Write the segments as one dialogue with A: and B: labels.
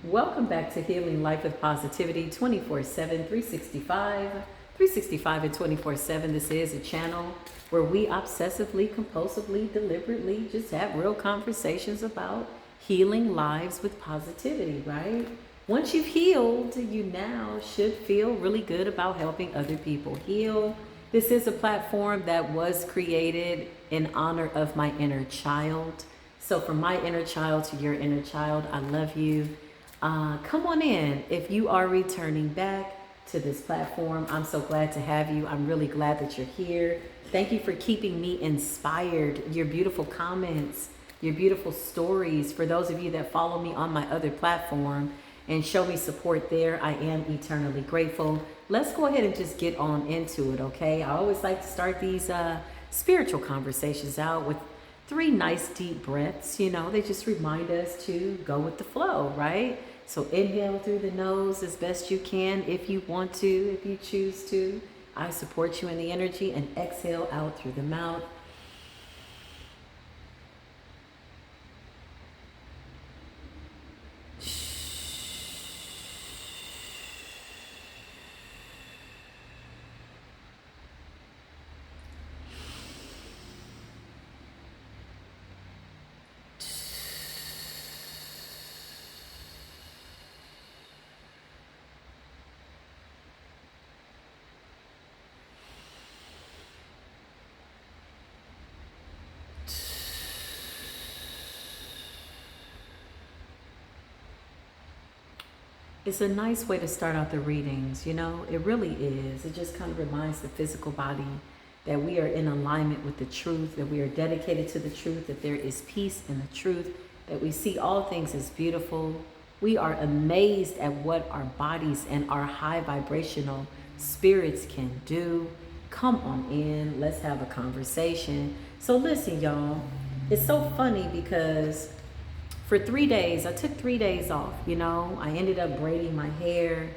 A: Welcome back to Healing Life with Positivity 24/7, 365. 365 and 24/7. This is a channel where we obsessively, compulsively, deliberately just have real conversations about healing lives with positivity, right? Once you've healed, you now should feel really good about helping other people heal. This is a platform that was created in honor of my inner child. So from my inner child to your inner child, I love you. Come on in. If you are returning back to this platform, I'm so glad to have you. I'm really glad that you're here. Thank you for keeping me inspired. Your beautiful comments, your beautiful stories. For those of you that follow me on my other platform and show me support there, I am eternally grateful. Let's go ahead and just get on into it, okay? I always like to start these spiritual conversations out with 3 nice deep breaths. They just remind us to go with the flow, right? So inhale through the nose as best you can if you want to, if you choose to. I support you in the energy. And exhale out through the mouth. It's a nice way to start out the readings, it really is. It just kind of reminds the physical body that we are in alignment with the truth, that we are dedicated to the truth, that there is peace in the truth, that we see all things as beautiful. We are amazed at what our bodies and our high vibrational spirits can do. Come on in, let's have a conversation. So listen, y'all, it's so funny because for 3 days, I took 3 days off, I ended up braiding my hair.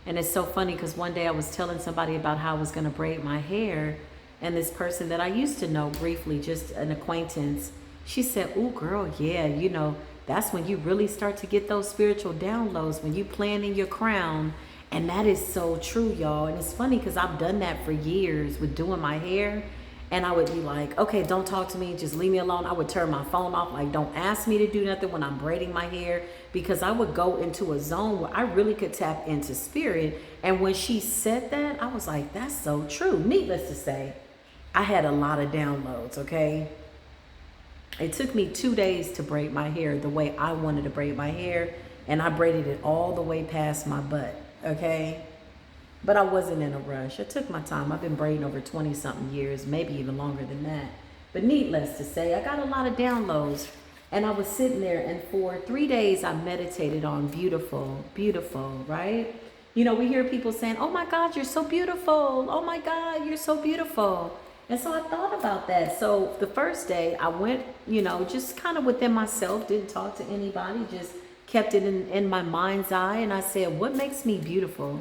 A: And it's so funny because one day I was telling somebody about how I was going to braid my hair. And this person that I used to know briefly, just an acquaintance, she said, "Ooh, girl, yeah, that's when you really start to get those spiritual downloads, when you plan in your crown." And that is so true, y'all. And it's funny because I've done that for years with doing my hair. And I would be like, okay, don't talk to me. Just leave me alone. I would turn my phone off. Like, don't ask me to do nothing when I'm braiding my hair. Because I would go into a zone where I really could tap into spirit. And when she said that, I was like, that's so true. Needless to say, I had a lot of downloads, okay? It took me 2 days to braid my hair the way I wanted to braid my hair. And I braided it all the way past my butt, okay? But I wasn't in a rush. I took my time. I've been braiding over 20-something years, maybe even longer than that. But needless to say, I got a lot of downloads. And I was sitting there, and for 3 days, I meditated on beautiful, beautiful, right? We hear people saying, "Oh my God, you're so beautiful. Oh my God, you're so beautiful." And so I thought about that. So the first day, I went, just kind of within myself, didn't talk to anybody, just kept it in my mind's eye. And I said, what makes me beautiful?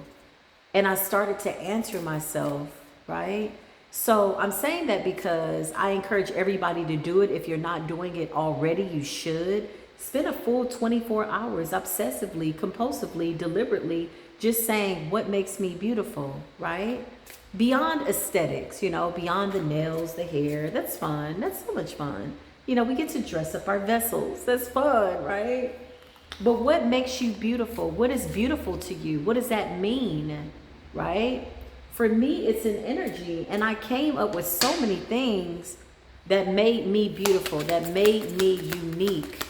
A: And I started to answer myself, right? So I'm saying that because I encourage everybody to do it. If you're not doing it already, you should. Spend a full 24 hours obsessively, compulsively, deliberately, just saying what makes me beautiful, right? Beyond aesthetics, beyond the nails, the hair. That's fun. That's so much fun. We get to dress up our vessels. That's fun, right? But what makes you beautiful? What is beautiful to you? What does that mean, right? For me, it's an energy. And I came up with so many things that made me beautiful, that made me unique,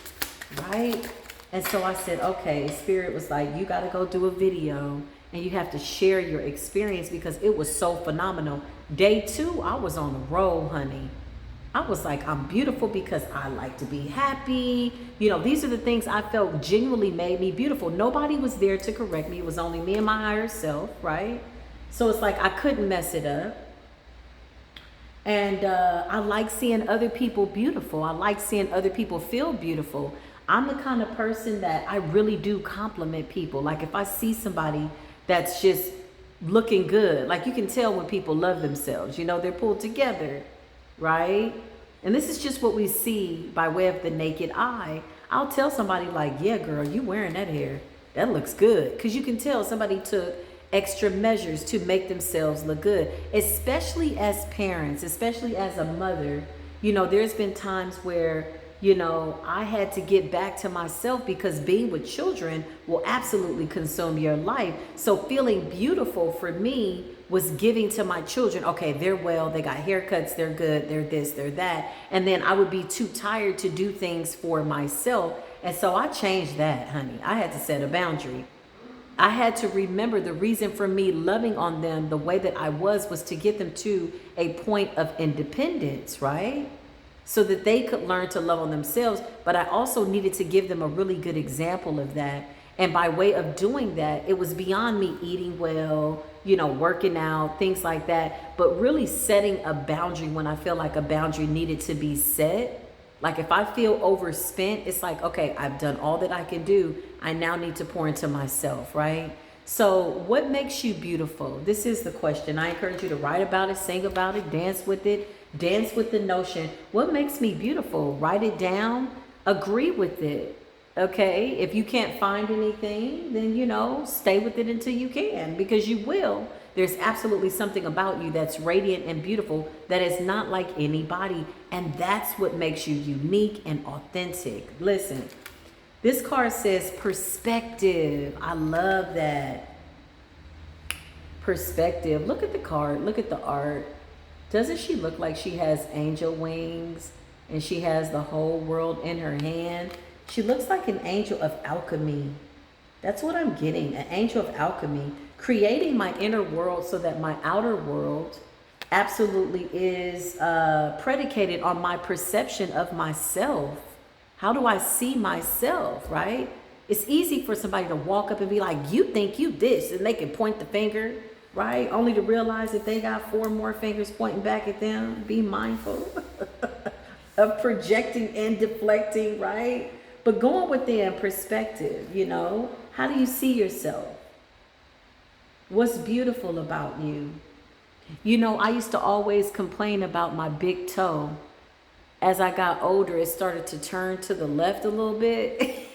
A: right? And so I said, okay, Spirit was like, you got to go do a video and you have to share your experience because it was so phenomenal. Day 2, I was on a roll, honey. I was like, I'm beautiful because I like to be happy. These are the things I felt genuinely made me beautiful. Nobody was there to correct me. It was only me and my higher self, right? So it's like I couldn't mess it up. And I like seeing other people beautiful. I like seeing other people feel beautiful. I'm the kind of person that I really do compliment people. Like if I see somebody that's just looking good, like you can tell when people love themselves, they're pulled together, right? And this is just what we see by way of the naked eye. I'll tell somebody like, yeah, girl, you wearing that hair. That looks good. Because you can tell somebody took extra measures to make themselves look good, especially as parents, especially as a mother. You know, there's been times where, you know, I had to get back to myself because being with children will absolutely consume your life. So feeling beautiful for me was giving to my children, okay, they're well, they got haircuts, they're good, they're this, they're that. And then I would be too tired to do things for myself. And so I changed that, honey. I had to set a boundary. I had to remember the reason for me loving on them the way that I was to get them to a point of independence, right? So that they could learn to love on themselves. But I also needed to give them a really good example of that. And by way of doing that, it was beyond me eating well, you know, working out, things like that, but really setting a boundary when I feel like a boundary needed to be set. Like if I feel overspent, it's like, okay, I've done all that I can do. I now need to pour into myself, right? So what makes you beautiful? This is the question. I encourage you to write about it, sing about it, dance with it, dance with the notion. What makes me beautiful? Write it down, agree with it. Okay, if you can't find anything, then, you know, stay with it until you can, because you will. There's absolutely something about you that's radiant and beautiful that is not like anybody. And that's what makes you unique and authentic. Listen, this card says perspective. I love that. Perspective. Look at the card. Look at the art. Doesn't she look like she has angel wings and she has the whole world in her hand? She looks like an angel of alchemy. That's what I'm getting, an angel of alchemy, creating my inner world so that my outer world absolutely is predicated on my perception of myself. How do I see myself, right? It's easy for somebody to walk up and be like, you think you this, and they can point the finger, right? Only to realize that they got 4 more fingers pointing back at them. Be mindful of projecting and deflecting, right? But going within perspective, you know, how do you see yourself? What's beautiful about you? You know, I used to always complain about my big toe. As I got older, it started to turn to the left a little bit.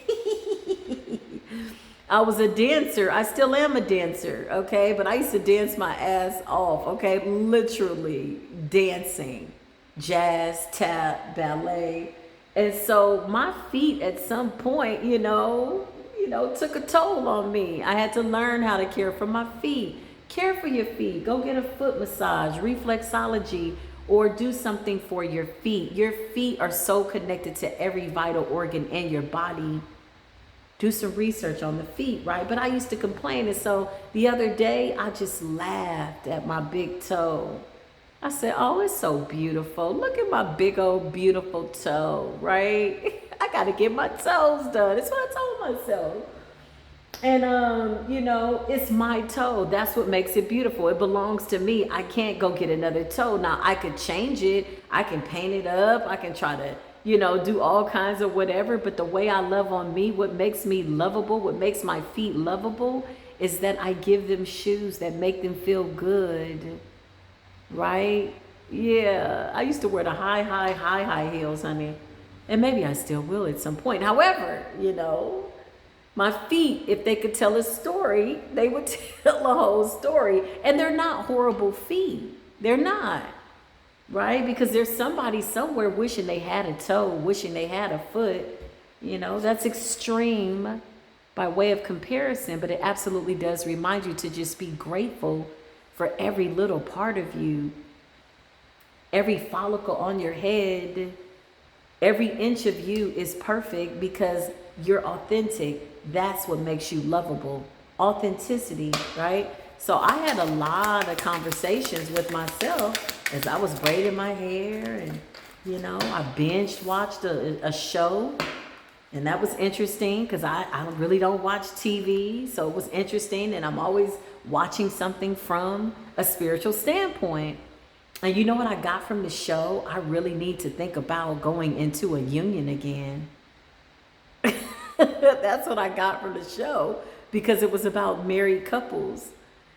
A: I was a dancer. I still am a dancer, okay? But I used to dance my ass off, okay? Literally dancing, jazz, tap, ballet. And so my feet at some point, you know, took a toll on me. I had to learn how to care for my feet. Care for your feet. Go get a foot massage, reflexology, or do something for your feet. Your feet are so connected to every vital organ in your body. Do some research on the feet, right? But I used to complain. And so the other day, I just laughed at my big toe. I said, oh, it's so beautiful. Look at my big old beautiful toe, right? I got to get my toes done. That's what I told myself. And, you know, it's my toe. That's what makes it beautiful. It belongs to me. I can't go get another toe. Now, I could change it. I can paint it up. I can try to, you know, do all kinds of whatever. But the way I love on me, what makes me lovable, what makes my feet lovable is that I give them shoes that make them feel good. Right? Yeah. I used to wear the high heels, honey. And maybe I still will at some point. However, you know, my feet, if they could tell a story, they would tell a whole story. And they're not horrible feet. They're not. Right? Because there's somebody somewhere wishing they had a toe, wishing they had a foot. You know, that's extreme by way of comparison. But it absolutely does remind you to just be grateful for every little part of you, every follicle on your head, every inch of you is perfect because you're authentic. That's what makes you lovable. Authenticity, right? So I had a lot of conversations with myself as I was braiding my hair, and, you know, I binge watched a show. And that was interesting because I really don't watch TV. So it was interesting. And I'm always watching something from a spiritual standpoint. And you know what I got from the show? I really need to think about going into a union again. That's what I got from the show because it was about married couples.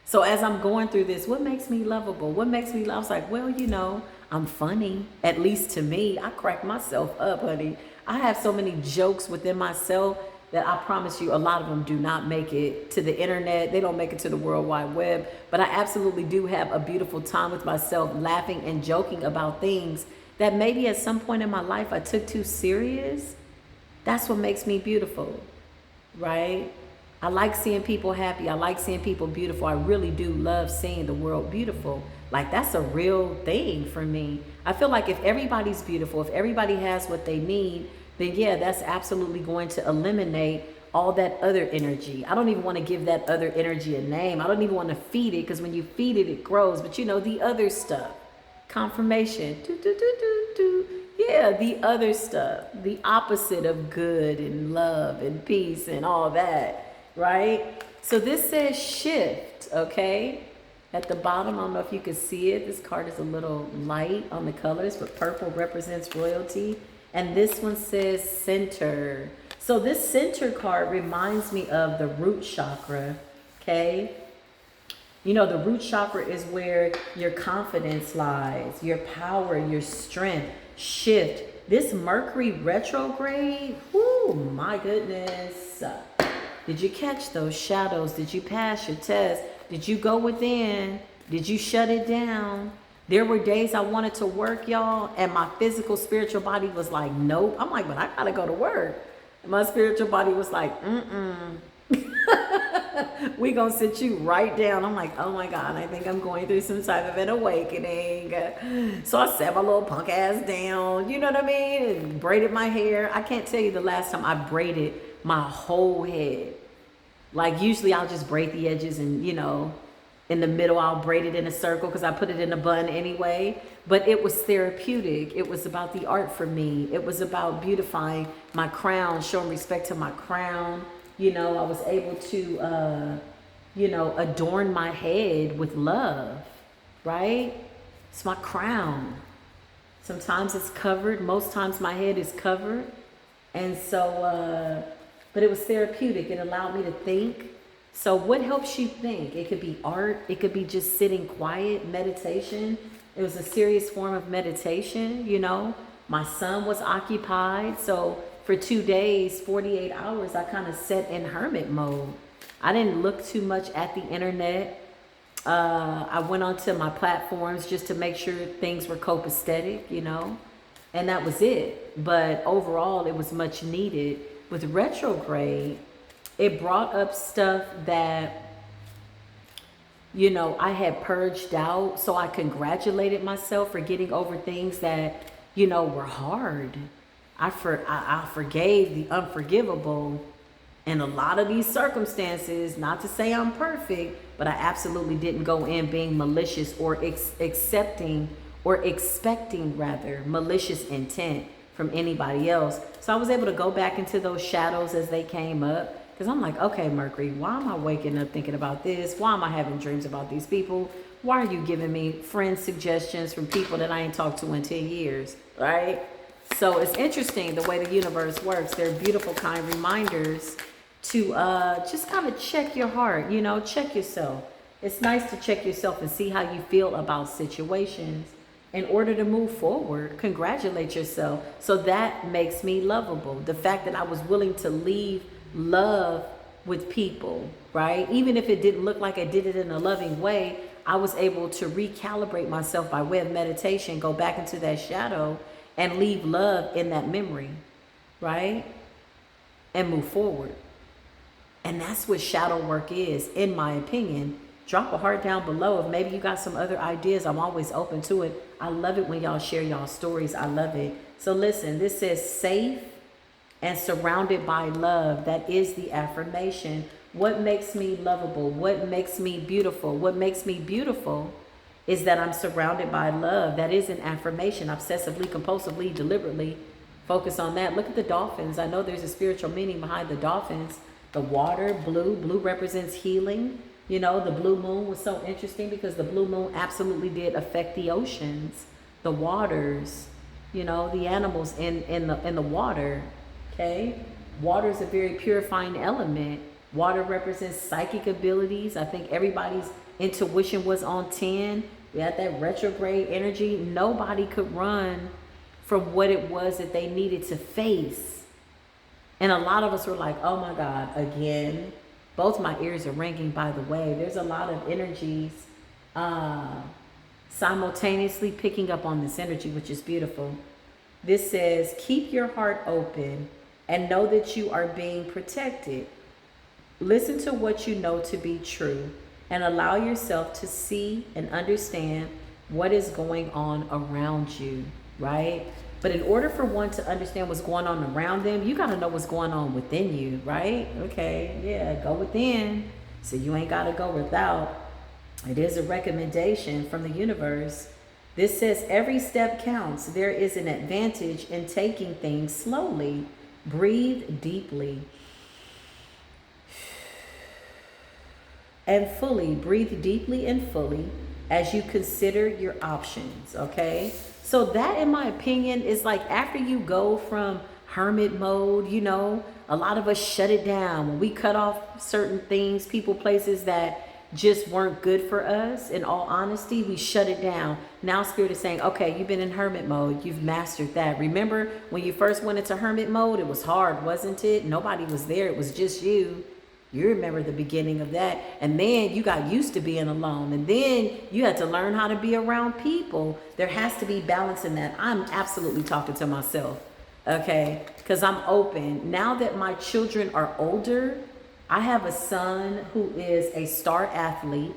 A: So as I'm going through this, what makes me lovable? What makes me love? I was like, well, you know, I'm funny. At least to me, I crack myself up, honey. I have so many jokes within myself that I promise you a lot of them do not make it to the internet. They don't make it to the World Wide Web. But I absolutely do have a beautiful time with myself, laughing and joking about things that maybe at some point in my life I took too serious. That's what makes me beautiful, right? I like seeing people happy. I like seeing people beautiful. I really do love seeing the world beautiful. Like, that's a real thing for me. I feel like if everybody's beautiful, if everybody has what they need, then yeah, that's absolutely going to eliminate all that other energy. I don't even want to give that other energy a name. I don't even want to feed it, because when you feed it, it grows. But you know, the other stuff, confirmation, yeah, the other stuff, the opposite of good and love and peace and all that, right? So this says shift, okay? At the bottom, I don't know if you can see it. This card is a little light on the colors, but purple represents royalty. And this one says center. So this center card reminds me of the root chakra, okay? You know, the root chakra is where your confidence lies, your power, your strength, shift. This Mercury retrograde, whoo, my goodness. Did you catch those shadows? Did you pass your test? Did you go within? Did you shut it down? There were days I wanted to work, y'all, and my physical, spiritual body was like, nope. I'm like, but I gotta go to work. And my spiritual body was like, we gonna sit you right down. I'm like, oh my God, I think I'm going through some type of an awakening. So I sat my little punk ass down, you know what I mean? And braided my hair. I can't tell you the last time I braided my whole head. Like, usually I'll just braid the edges and, you know, in the middle I'll braid it in a circle because I put it in a bun anyway. But it was therapeutic. It was about the art for me. It was about beautifying my crown, showing respect to my crown. You know, I was able to, you know, adorn my head with love, right? It's my crown. Sometimes it's covered. Most times my head is covered. And so, but it was therapeutic. It allowed me to think. So what helps you think? It could be art. It could be just sitting quiet, meditation. It was a serious form of meditation, you know. My son was occupied. So for 2 days, 48 hours, I kind of sat in hermit mode. I didn't look too much at the internet. I went onto my platforms just to make sure things were copacetic, you know. And that was it. But overall, it was much needed. With retrograde, it brought up stuff that, you know, I had purged out. So I congratulated myself for getting over things that, you know, were hard. I forgave the unforgivable in a lot of these circumstances. Not to say I'm perfect, but I absolutely didn't go in being malicious or expecting rather malicious intent from anybody else. So I was able to go back into those shadows as they came up. Because I'm like, okay, Mercury, why am I waking up thinking about this? Why am I having dreams about these people? Why are you giving me friend suggestions from people that I ain't talked to in 10 years, right? So it's interesting the way the universe works. They're beautiful, kind reminders to just kind of check your heart, you know, check yourself. It's nice to check yourself and see how you feel about situations in order to move forward. Congratulate yourself. So that makes me lovable. The fact that I was willing to leave love with people, right? Even if it didn't look like I did it in a loving way, I was able to recalibrate myself by way of meditation, go back into that shadow and leave love in that memory, right? And move forward. And that's what shadow work is, in my opinion. Drop a heart down below if maybe you got some other ideas. I'm always open to it. I love it when y'all share y'all stories. I love it. So listen, this says safe and surrounded by love. That is the affirmation. What makes me lovable? What makes me beautiful? What makes me beautiful is that I'm surrounded by love. That is an affirmation. Obsessively, compulsively, deliberately focus on that. Look at the dolphins. I know there's a spiritual meaning behind the dolphins. The water, blue. Blue represents healing. You know, the blue moon was so interesting because the blue moon absolutely did affect the oceans, the waters, you know, the animals in the water. Okay, water is a very purifying element. Water represents psychic abilities. I think everybody's intuition was on 10. We had that retrograde energy. Nobody could run from what it was that they needed to face. And a lot of us were like, oh my God, again. Both my ears are ringing, by the way. There's a lot of energies simultaneously picking up on this energy, which is beautiful. This says, keep your heart open and know that you are being protected. Listen to what you know to be true and allow yourself to see and understand what is going on around you, right? But in order for one to understand what's going on around them, you got to know what's going on within you, right? Okay, yeah, go within. So you ain't got to go without. It is a recommendation from the universe. This says every step counts. There is an advantage in taking things slowly. Breathe deeply and fully. Breathe deeply and fully as you consider your options, okay? So that, in my opinion, is like after you go from hermit mode, you know, a lot of us shut it down. When we cut off certain things, people, places that just weren't good for us, in all honesty, we shut it down. Now Spirit is saying, okay, you've been in hermit mode. You've mastered that. Remember when you first went into hermit mode, it was hard, wasn't it? Nobody was there. It was just you. You remember the beginning of that. And then you got used to being alone. And then you had to learn how to be around people. There has to be balance in that. I'm absolutely talking to myself, okay? Because I'm open. Now that my children are older, I have a son who is a star athlete.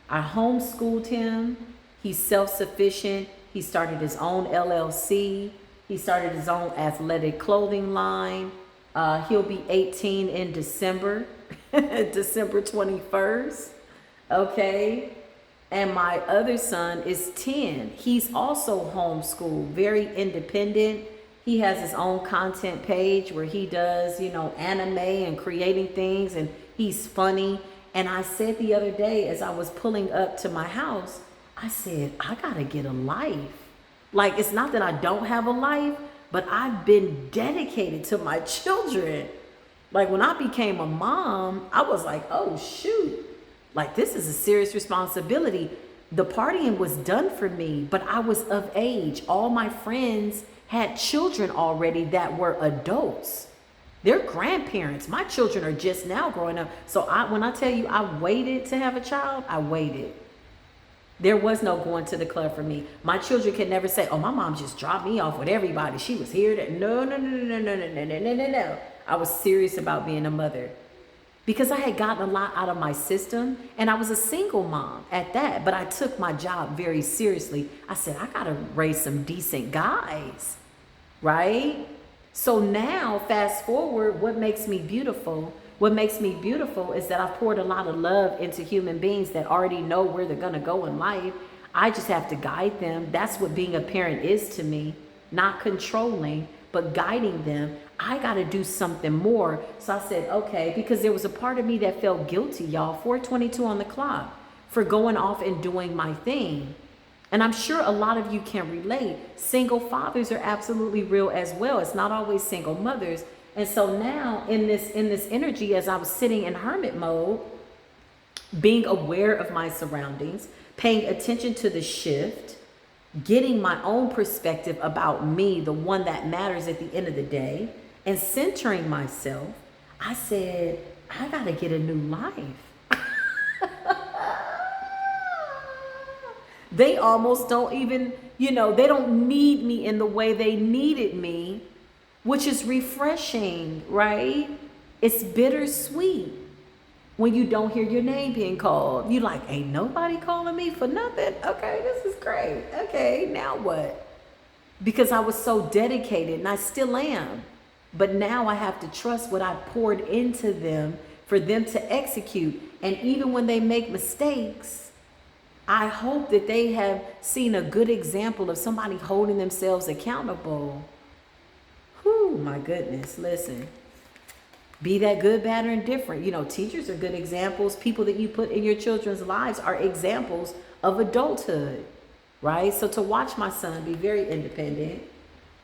A: I homeschooled him. He's self-sufficient. He started his own LLC. He started his own athletic clothing line. He'll be 18 in December, December 21st. Okay. And my other son is 10. He's also homeschooled, very independent. He has his own content page where he does, you know, anime and creating things, and he's funny. And I said the other day as I was pulling up to my house, I said, I gotta get a life. Like, it's not that I don't have a life, but I've been dedicated to my children. Like when I became a mom, I was like, oh shoot, like this is a serious responsibility. The partying was done for me, but I was of age. All my friends had children already that were adults. They're grandparents. My children are just now growing up. So when I tell you I waited to have a child, I waited. There was no going to the club for me. My children can never say, oh, my mom just dropped me off with everybody. She was here. No, no, no, no, no, no, no, no, no, no, no. I was serious about being a mother because I had gotten a lot out of my system, and I was a single mom at that. But I took my job very seriously. I said, I got to raise some decent guys, right? So now, fast forward, what makes me beautiful? What makes me beautiful is that I've poured a lot of love into human beings that already know where they're going to go in life. I just have to guide them. That's what being a parent is to me. Not controlling, but guiding them. I got to do something more. So I said, okay, because there was a part of me that felt guilty, y'all, 4:22 on the clock, for going off and doing my thing. And I'm sure a lot of you can relate. Single fathers are absolutely real as well. It's not always single mothers. And so now in this energy, as I was sitting in hermit mode, being aware of my surroundings, paying attention to the shift, getting my own perspective about me, the one that matters at the end of the day, and centering myself, I said, I got to get a new life. They almost don't even, you know, they don't need me in the way they needed me, which is refreshing, right? It's bittersweet when you don't hear your name being called. You like, ain't nobody calling me for nothing. Okay, this is great. Okay, now what? Because I was so dedicated, and I still am. But now I have to trust what I poured into them for them to execute. And even when they make mistakes, I hope that they have seen a good example of somebody holding themselves accountable. Whew, my goodness, listen. Be that good, bad, or indifferent. You know, teachers are good examples. People that you put in your children's lives are examples of adulthood, right? So to watch my son be very independent,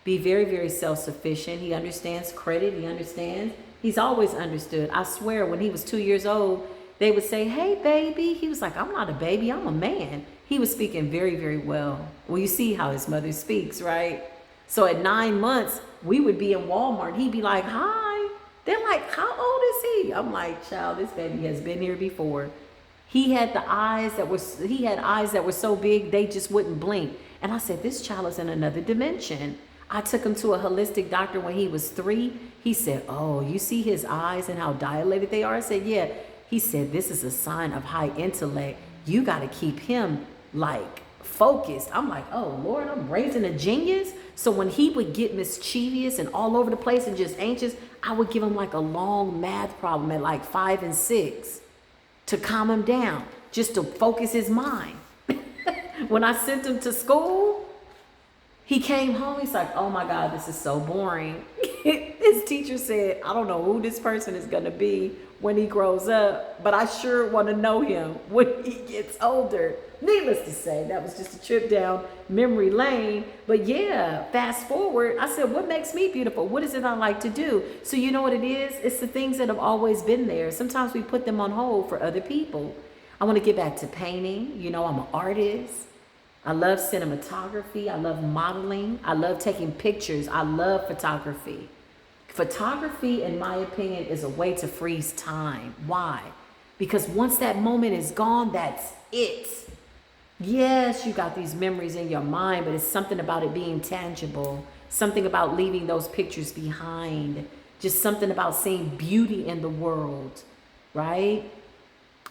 A: be very, very self-sufficient. He understands credit. He understands. He's always understood. I swear, when he was 2 years old, they would say, hey, baby. He was like, I'm not a baby. I'm a man. He was speaking very, very well. Well, you see how his mother speaks, right? So at 9 months, we would be in Walmart. He'd be like, hi. They're like, how old is he? I'm like, child, this baby has been here before. He had eyes that were so big they just wouldn't blink. And I said, this child is in another dimension. I took him to a holistic doctor when he was 3. He said, oh, you see his eyes and how dilated they are? I said, yeah. He said, this is a sign of high intellect. You got to keep him like focused. I'm like, oh Lord, I'm raising a genius. So when he would get mischievous and all over the place and just anxious, I would give him like a long math problem at like 5 and 6 to calm him down, just to focus his mind. When I sent him to school, he came home, he's like, oh my God, this is so boring. His teacher said, I don't know who this person is going to be when he grows up, but I sure want to know him when he gets older. Needless to say, that was just a trip down memory lane. But yeah, fast forward, I said, what makes me beautiful? What is it I like to do? So you know what it is? It's the things that have always been there. Sometimes we put them on hold for other people. I want to get back to painting. You know, I'm an artist. I love cinematography. I love modeling. I love taking pictures. I love photography. Photography, in my opinion, is a way to freeze time. Why? Because once that moment is gone, that's it. Yes, you got these memories in your mind, but it's something about it being tangible. Something about leaving those pictures behind. Just something about seeing beauty in the world, right?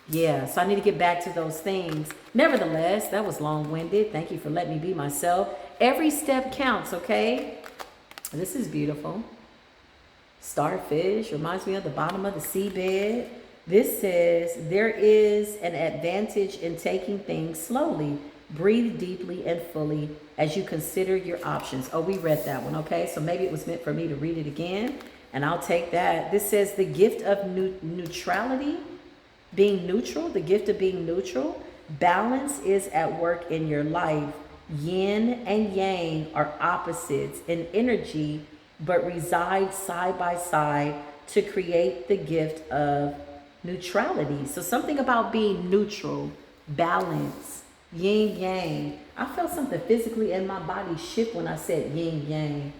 A: Yeah, so I need to get back to those things. Nevertheless, that was long-winded. Thank you for letting me be myself. Every step counts, okay? This is beautiful. Starfish reminds me of the bottom of the seabed. This says, there is an advantage in taking things slowly. Breathe deeply and fully as you consider your options. Oh, we read that one, okay? So maybe it was meant for me to read it again, and I'll take that. This says, the gift of neutrality. Being neutral, the gift of being neutral. Balance is at work in your life. Yin and yang are opposites in energy, but reside side by side to create the gift of neutrality. So something about being neutral, balance, yin yang. I felt something physically in my body shift when I said yin yang.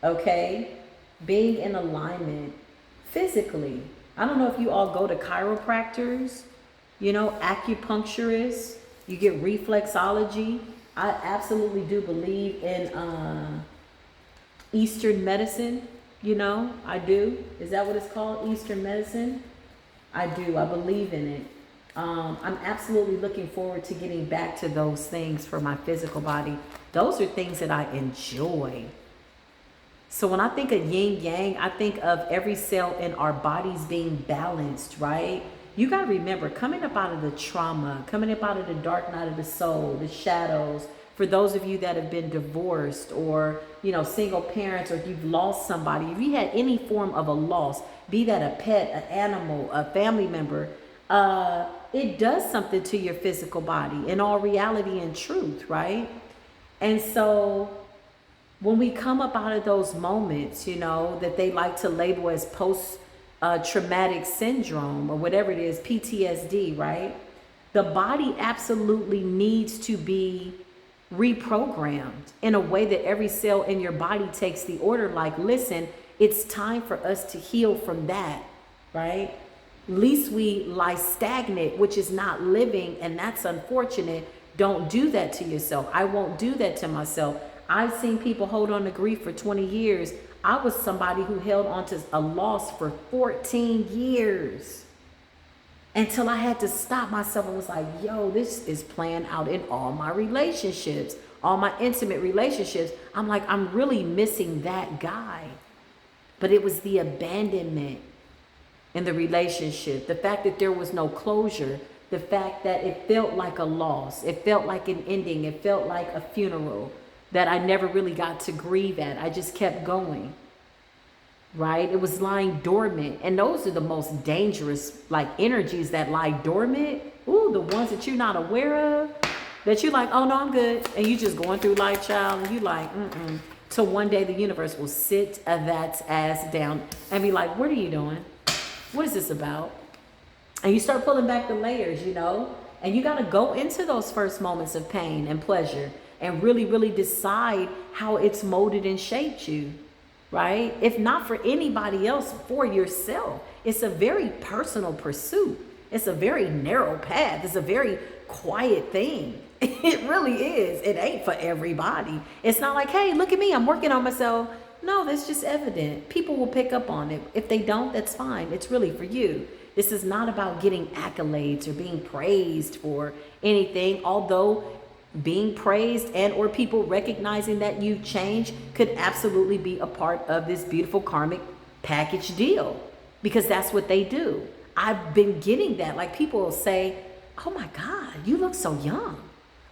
A: Okay? Being in alignment physically. I don't know if you all go to chiropractors, you know, acupuncturists, you get reflexology. I absolutely do believe in Eastern medicine, you know, I do. Is that what it's called? Eastern medicine? I do. I believe in it. I'm absolutely looking forward to getting back to those things for my physical body. Those are things that I enjoy. So when I think of yin yang, I think of every cell in our bodies being balanced, right? You got to remember, coming up out of the trauma, coming up out of the dark night of the soul, the shadows, for those of you that have been divorced or, you know, single parents, or if you've lost somebody, if you had any form of a loss, be that a pet, an animal, a family member, it does something to your physical body in all reality and truth, right? And so when we come up out of those moments, you know, that they like to label as post-traumatic syndrome or whatever it is, PTSD, right? The body absolutely needs to be reprogrammed in a way that every cell in your body takes the order. Like, listen, it's time for us to heal from that, right? Least we lie stagnant, which is not living, and that's unfortunate. Don't do that to yourself. I won't do that to myself. I've seen people hold on to grief for 20 years. I was somebody who held on to a loss for 14 years until I had to stop myself and was like, yo, this is playing out in all my relationships, all my intimate relationships. I'm like, I'm really missing that guy. But it was the abandonment in the relationship, the fact that there was no closure, the fact that it felt like a loss, it felt like an ending, it felt like a funeral that I never really got to grieve at. I just kept going, right? It was lying dormant. And those are the most dangerous, like, energies that lie dormant. Ooh, the ones that you're not aware of, that you're like, oh no, I'm good. And you just going through life, child, and you like, Till one day the universe will sit that ass down and be like, what are you doing? What is this about? And you start pulling back the layers, you know, and you got to go into those first moments of pain and pleasure and really, really decide how it's molded and shaped you. right? If not for anybody else, for yourself. It's a very personal pursuit. It's a very narrow path. It's a very quiet thing. It really is. It ain't for everybody. It's not like, hey, look at me, I'm working on myself. No, that's just evident. People will pick up on it. If they don't, that's fine. It's really for you. This is not about getting accolades or being praised for anything, although being praised and or people recognizing that you change could absolutely be a part of this beautiful karmic package deal, because that's what they do. I've been getting that. Like, people will say, oh my God, you look so young.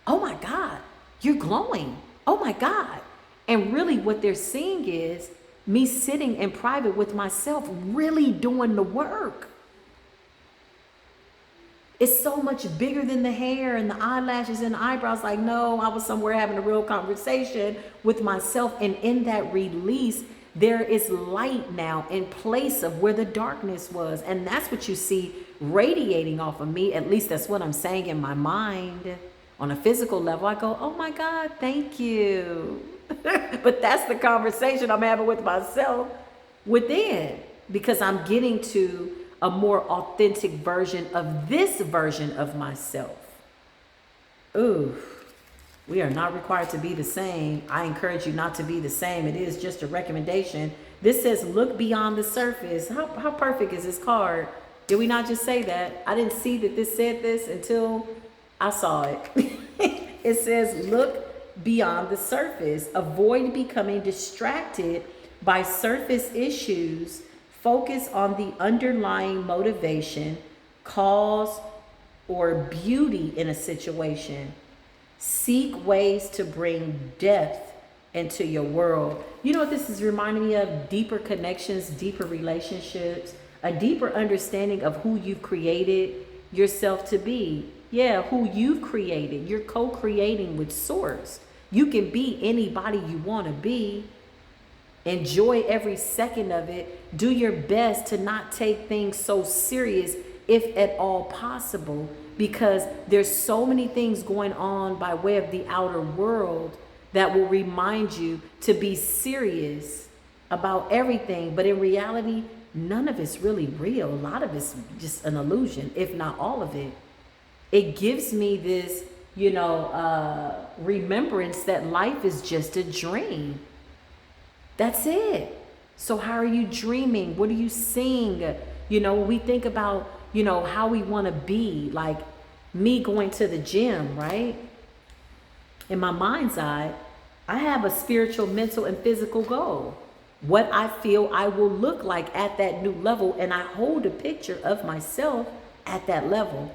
A: Oh my God, you're glowing. Oh my God. And really what they're seeing is me sitting in private with myself, really doing the work. It's so much bigger than the hair and the eyelashes and the eyebrows. Like, no, I was somewhere having a real conversation with myself. And in that release, there is light now in place of where the darkness was. And that's what you see radiating off of me. At least that's what I'm saying in my mind. On a physical level, I go, oh my God, thank you. But that's the conversation I'm having with myself within, because I'm getting to a more authentic version of this version of myself. Ooh, we are not required to be the same. I encourage you not to be the same. It is just a recommendation. This says, look beyond the surface. How perfect is this card? Did we not just say that? I didn't see that this said this until I saw it. It says, look beyond the surface. Avoid becoming distracted by surface issues. Focus on the underlying motivation, cause, or beauty in a situation. Seek ways to bring depth into your world. You know what this is reminding me of? Deeper connections, deeper relationships, a deeper understanding of who you've created yourself to be. Yeah, who you've created. You're co-creating with Source. You can be anybody you want to be. Enjoy every second of it. Do your best to not take things so serious, if at all possible, because there's so many things going on by way of the outer world that will remind you to be serious about everything. But in reality, none of it's really real. A lot of it's just an illusion, if not all of it. It gives me this, remembrance that life is just a dream. That's it. So how are you dreaming? What are you seeing? We think about, how we want to be, like me going to the gym, right? In my mind's eye, I have a spiritual, mental, and physical goal. What I feel I will look like at that new level, and I hold a picture of myself at that level.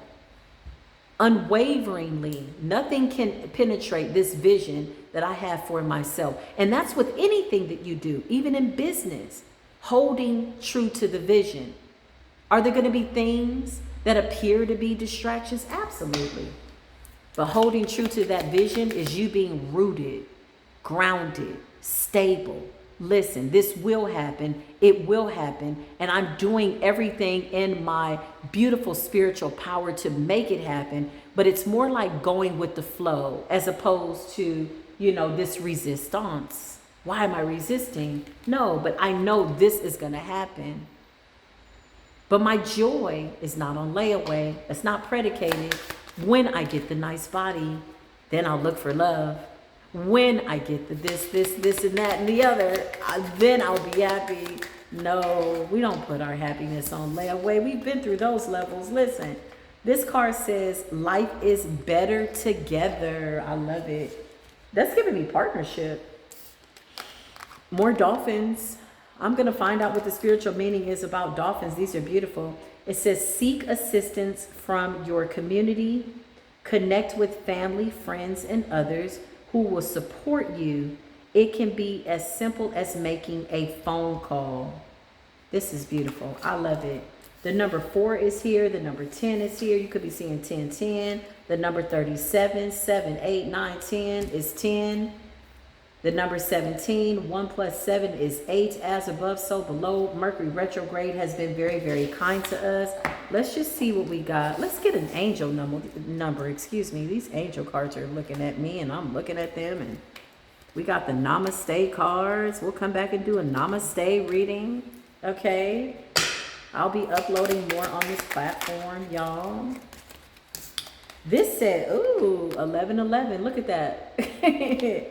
A: Unwaveringly, nothing can penetrate this vision that I have for myself. And that's with anything that you do, even in business, holding true to the vision. Are there going to be things that appear to be distractions? Absolutely. But holding true to that vision is you being rooted, grounded, stable. Listen, this will happen. It will happen. And I'm doing everything in my beautiful spiritual power to make it happen. But it's more like going with the flow as opposed to, this resistance. Why am I resisting? No, but I know this is going to happen. But my joy is not on layaway. It's not predicated. When I get the nice body, then I'll look for love. When I get the this, and that, and the other, then I'll be happy. No, we don't put our happiness on layaway. We've been through those levels. Listen, this card says life is better together. I love it. That's giving me partnership. More dolphins. I'm going to find out what the spiritual meaning is about dolphins. These are beautiful. It says seek assistance from your community. Connect with family, friends, and others who will support you. It can be as simple as making a phone call. This is beautiful. I love it. The number 4 is here. The number 10 is here. You could be seeing 10, 10. The number 37, 7, 8, 9, 10 is 10. The number 17, 1 plus 7 is 8. As above, so below. Mercury retrograde has been very, very kind to us. Let's just see what we got. Let's get an angel number. Excuse me. These angel cards are looking at me and I'm looking at them. And We got the namaste cards. We'll come back and do a namaste reading. Okay. I'll be uploading more on this platform, y'all. This said, ooh, 11:11. Look at that.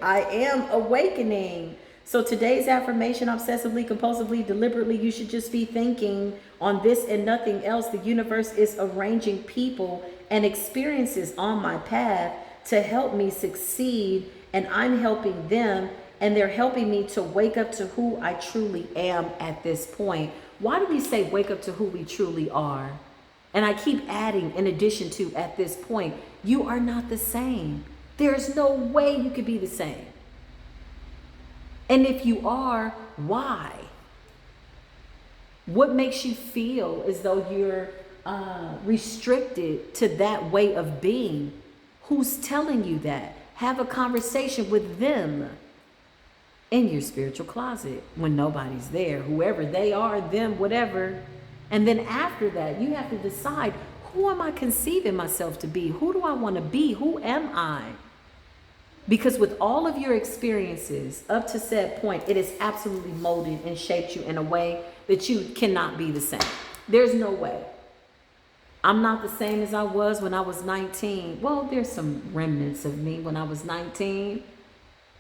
A: I am awakening. So today's affirmation, obsessively, compulsively, deliberately, you should just be thinking on this and nothing else. The universe is arranging people and experiences on my path to help me succeed, and I'm helping them, and they're helping me to wake up to who I truly am at this point. Why do we say wake up to who we truly are? And I keep adding, in addition to at this point, you are not the same. There's no way you could be the same. And if you are, why? What makes you feel as though you're restricted to that way of being? Who's telling you that? Have a conversation with them in your spiritual closet when nobody's there, whoever they are, them, whatever. And then after that, you have to decide, who am I conceiving myself to be? Who do I want to be? Who am I? Because with all of your experiences up to said point, it has absolutely molded and shaped you in a way that you cannot be the same. There's no way. I'm not the same as I was when I was 19. Well, there's some remnants of me when I was 19.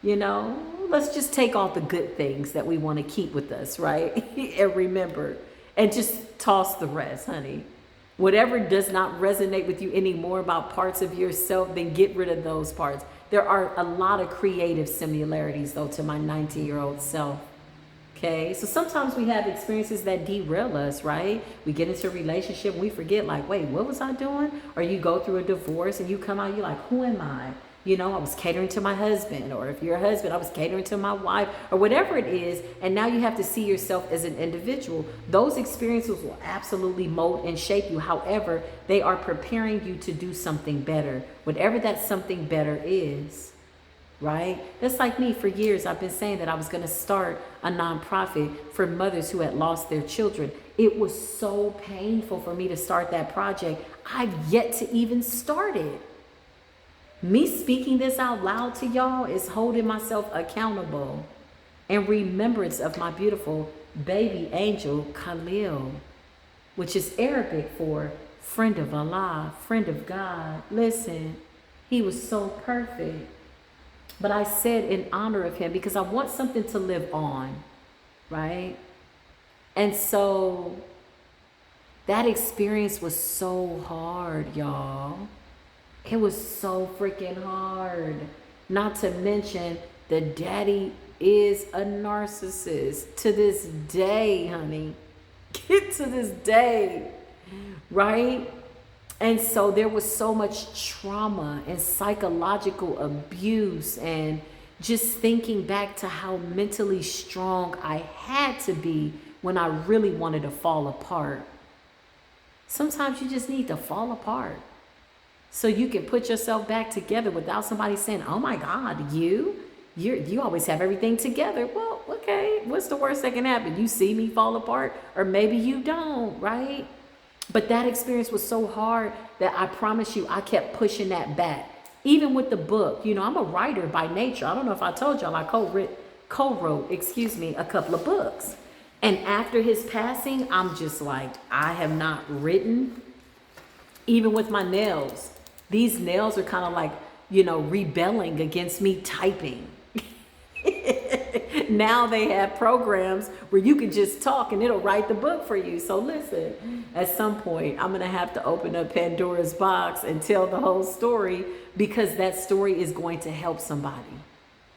A: You know, let's just take all the good things that we want to keep with us, right? And remember, and just toss the rest, honey. Whatever does not resonate with you anymore about parts of yourself, then get rid of those parts. There are a lot of creative similarities, though, to my 19-year-old self. Okay, so sometimes we have experiences that derail us, right? We get into a relationship and we forget, like, wait, what was I doing? Or you go through a divorce and you come out, you're like, who am I? You know, I was catering to my husband, or if you're a husband, I was catering to my wife, or whatever it is. And now you have to see yourself as an individual. Those experiences will absolutely mold and shape you. However, they are preparing you to do something better, whatever that something better is, right? That's like me. For years, I've been saying that I was going to start a nonprofit for mothers who had lost their children. It was so painful for me to start that project. I've yet to even start it. Me speaking this out loud to y'all is holding myself accountable in remembrance of my beautiful baby angel Khalil, which is Arabic for friend of Allah, friend of God. Listen, he was so perfect. But I said in honor of him because I want something to live on, right? And so that experience was so hard, y'all. It was so freaking hard. Not to mention the daddy is a narcissist to this day, honey. Get to this day, right? And so there was so much trauma and psychological abuse, and just thinking back to how mentally strong I had to be when I really wanted to fall apart. Sometimes you just need to fall apart so you can put yourself back together without somebody saying, oh my God, you always have everything together. Well, okay, what's the worst that can happen? You see me fall apart, or maybe you don't, right? But that experience was so hard that I promise you, I kept pushing that back. Even with the book, you know, I'm a writer by nature. I don't know if I told y'all, I co-wrote, a couple of books. And after his passing, I'm just like, I have not written, even with my nails. These nails are kind of like, you know, rebelling against me typing. Now they have programs where you can just talk and it'll write the book for you. So listen, at some point, I'm going to have to open up Pandora's box and tell the whole story, because that story is going to help somebody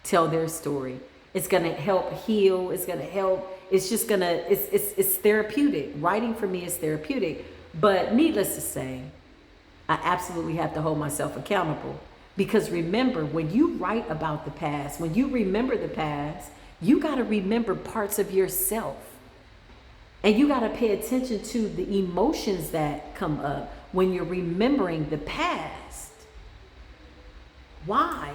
A: tell their story. It's going to help heal. It's going to help. It's just going to, it's therapeutic. Writing for me is therapeutic. But needless to say, I absolutely have to hold myself accountable. Because remember, when you write about the past, when you remember the past, you got to remember parts of yourself. And you got to pay attention to the emotions that come up when you're remembering the past. Why?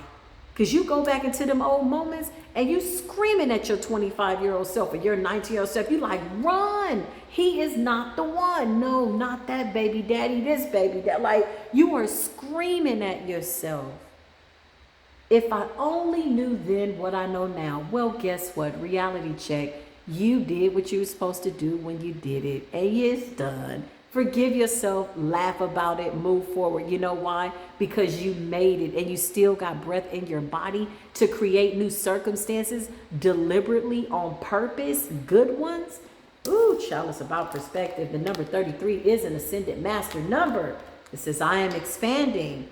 A: Because you go back into them old moments and you screaming at your 25-year-old self or your 19-year-old self. You like, run. He is not the one. No, not that baby daddy, this baby that. Like, you are screaming at yourself. If I only knew then what I know now. Well, guess what? Reality check. You did what you were supposed to do when you did it, and it's done. Forgive yourself, laugh about it, move forward. You know why? Because you made it and you still got breath in your body to create new circumstances deliberately on purpose, good ones. Ooh, child, it's about perspective. The number 33 is an ascendant master number. It says, I am expanding.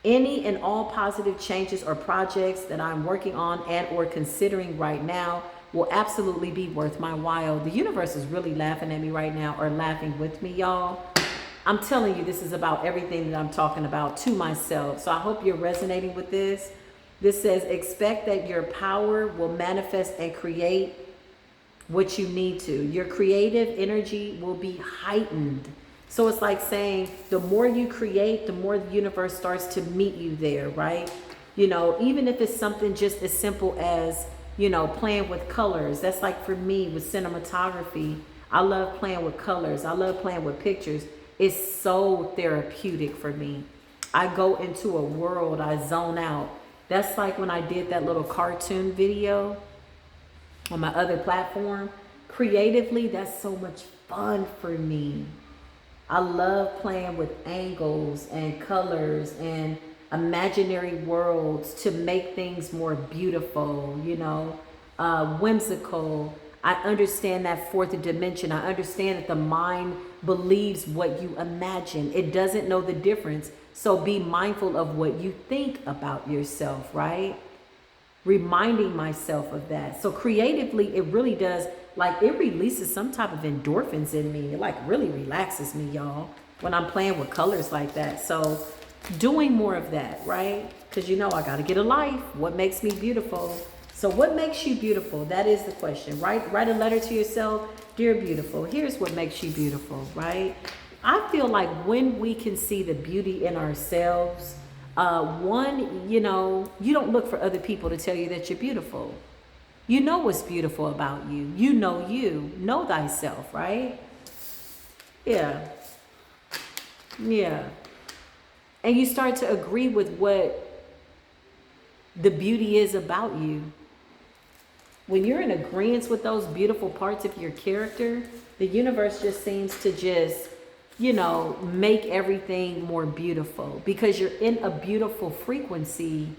A: Any and all positive changes or projects that I'm working on and or considering right now will absolutely be worth my while. The universe is really laughing at me right now, or laughing with me, y'all. I'm telling you, this is about everything that I'm talking about to myself. So I hope you're resonating with this. This says, expect that your power will manifest and create what you need to. Your creative energy will be heightened. So it's like saying, the more you create, the more the universe starts to meet you there, right? You know, even if it's something just as simple as, you know, playing with colors. That's like for me with cinematography. I love playing with colors. I love playing with pictures. It's so therapeutic for me. I go into a world, I zone out. That's like when I did that little cartoon video on my other platform. Creatively, that's so much fun for me. I love playing with angles and colors and imaginary worlds to make things more beautiful, you know, whimsical. I understand that fourth dimension. I understand that the mind believes what you imagine. It doesn't know the difference. So be mindful of what you think about yourself, right? Reminding myself of that. So creatively, it really does, like, it releases some type of endorphins in me. It like really relaxes me, y'all, when I'm playing with colors like that. So doing more of that, right? Because you know I got to get a life. What makes me beautiful? So what makes you beautiful? That is the question. Write a letter to yourself. Dear beautiful, here's what makes you beautiful, right? I feel like when we can see the beauty in ourselves, one, you know, you don't look for other people to tell you that you're beautiful. You know what's beautiful about you. You. Know thyself, right? Yeah. Yeah. And you start to agree with what the beauty is about you. When you're in agreement with those beautiful parts of your character, the universe just seems to just, you know, make everything more beautiful because you're in a beautiful frequency.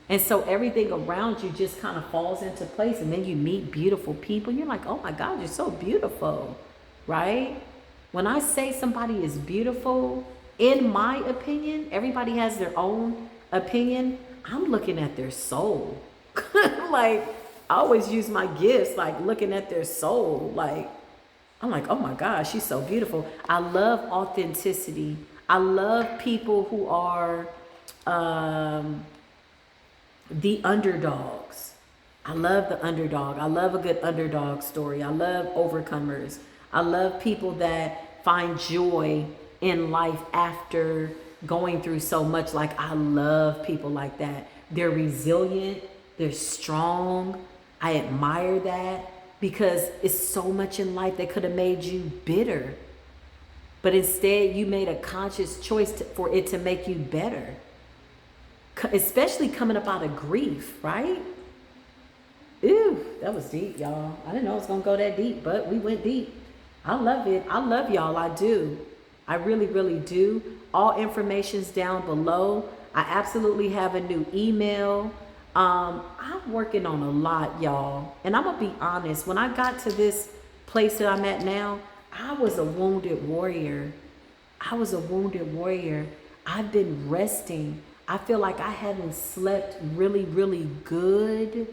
A: And so everything around you just kind of falls into place. And then you meet beautiful people. You're like, oh my God, you're so beautiful, right? When I say somebody is beautiful, in my opinion, everybody has their own opinion. I'm looking at their soul. Like, I always use my gifts, like looking at their soul. Like, I'm like, oh my gosh, she's so beautiful. I love authenticity. I love people who are the underdogs. I love the underdog. I love a good underdog story. I love overcomers. I love people that find joy in life after going through so much. Like, I love people like that. They're resilient. They're strong. I admire that because it's so much in life that could have made you bitter. But instead, you made a conscious choice for it to make you better. Especially coming up out of grief, right? Ew, that was deep, y'all. I didn't know it was going to go that deep, but we went deep. I love it. I love y'all. I do. I really, really do. All information's down below. I absolutely have a new email. I'm working on a lot, y'all. And I'm going to be honest. When I got to this place that I'm at now, I was a wounded warrior. I've been resting. I feel like I haven't slept really, really good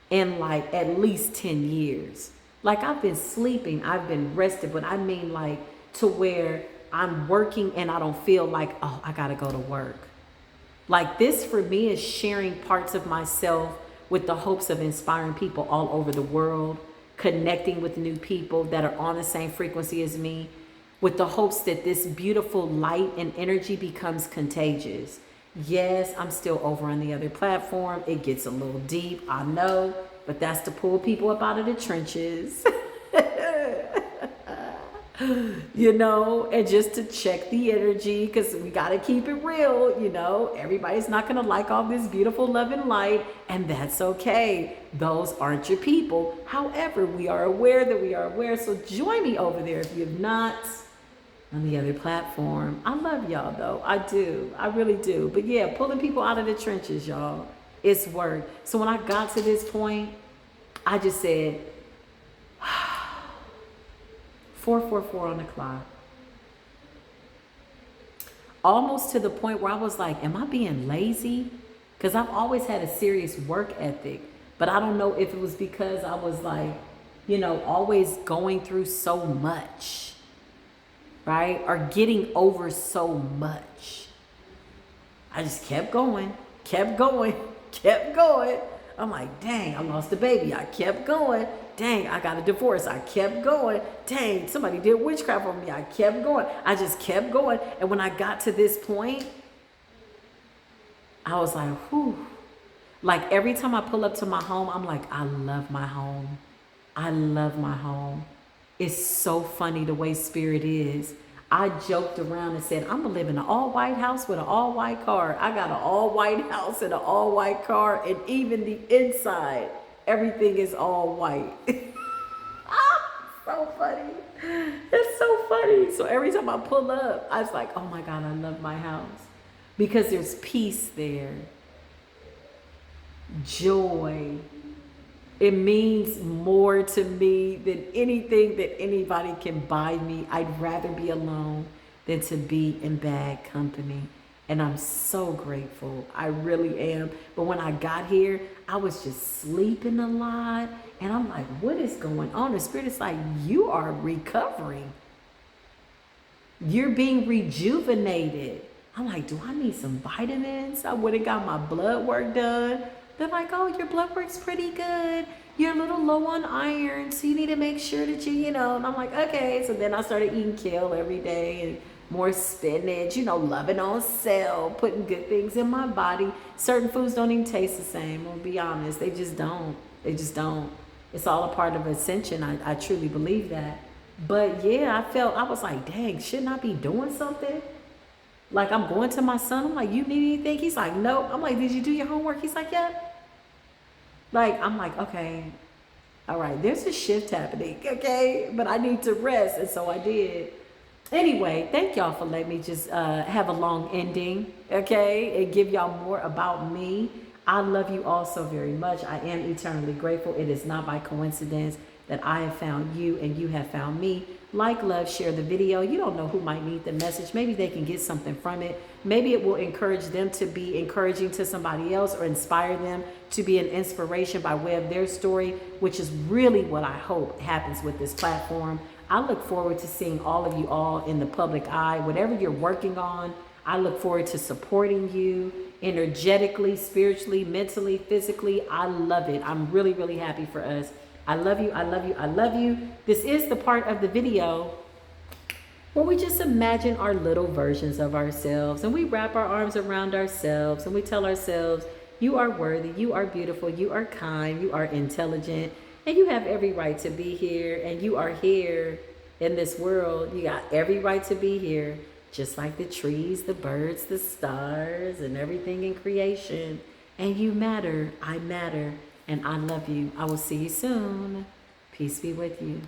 A: in like at least 10 years. Like, I've been sleeping, I've been rested, but I mean like to where I'm working and I don't feel like, oh, I gotta go to work. Like, this for me is sharing parts of myself with the hopes of inspiring people all over the world, connecting with new people that are on the same frequency as me, with the hopes that this beautiful light and energy becomes contagious. Yes, I'm still over on the other platform. It gets a little deep, I know, but that's to pull people up out of the trenches. you know, and just to check the energy, because we got to keep it real, you know. Everybody's not going to like all this beautiful love and light, and that's okay. Those aren't your people. However, we are aware that we are aware. So join me over there if you've not on the other platform. I love y'all though. I do. I really do. But yeah, pulling people out of the trenches, y'all. It's work. So when I got to this point, I just said 444 on the clock. Almost to the point where I was like, am I being lazy? Because I've always had a serious work ethic. But I don't know if it was because I was like, you know, always going through so much, right? Or getting over so much. I just kept going, kept going, kept going. I'm like, dang, I lost a baby. I kept going. Dang, I got a divorce. I kept going. Dang, somebody did witchcraft on me. I kept going. I just kept going. And when I got to this point, I was like, whew. Like every time I pull up to my home, I'm like, I love my home. I love my home. It's so funny the way spirit is. I joked around and said, I'm gonna live in an all-white house with an all-white car. I got an all-white house and an all-white car, and even the inside, everything is all white. So funny. It's so funny. So every time I pull up, I was like, oh my God, I love my house. Because there's peace there. Joy. It means more to me than anything that anybody can buy me. I'd rather be alone than to be in bad company. And I'm so grateful. I really am. But when I got here, I was just sleeping a lot. And I'm like, what is going on? The spirit is like, you are recovering. You're being rejuvenated. I'm like, do I need some vitamins? I went and got my blood work done. They're like, oh, your blood work's pretty good. You're a little low on iron, so you need to make sure that you know. And I'm like, okay. So then I started eating kale every day and more spinach, you know, loving on self, putting good things in my body. Certain foods don't even taste the same, I'll be honest. They just don't. They just don't. It's all a part of ascension. I truly believe that. But yeah, I was like, dang, shouldn't I be doing something? Like I'm going to my son. I'm like, you need anything? He's like, nope. I'm like, did you do your homework? He's like, yeah. Like, I'm like, okay, all right, there's a shift happening, okay? But I need to rest, and so I did. Anyway, thank y'all for letting me just have a long ending, okay? And give y'all more about me. I love you all so very much. I am eternally grateful. It is not by coincidence that I have found you and you have found me. Like, love, share the video. You don't know who might need the message. Maybe they can get something from it. Maybe it will encourage them to be encouraging to somebody else or inspire them to be an inspiration by way of their story, which is really what I hope happens with this platform. I look forward to seeing all of you all in the public eye. Whatever you're working on, I look forward to supporting you energetically, spiritually, mentally, physically. I love it. I'm really, really happy for us. I love you, I love you, I love you. This is the part of the video where we just imagine our little versions of ourselves and we wrap our arms around ourselves and we tell ourselves, you are worthy, you are beautiful, you are kind, you are intelligent, and you have every right to be here, and you are here in this world. You got every right to be here, just like the trees, the birds, the stars, and everything in creation. And you matter, I matter. And I love you. I will see you soon. Peace be with you.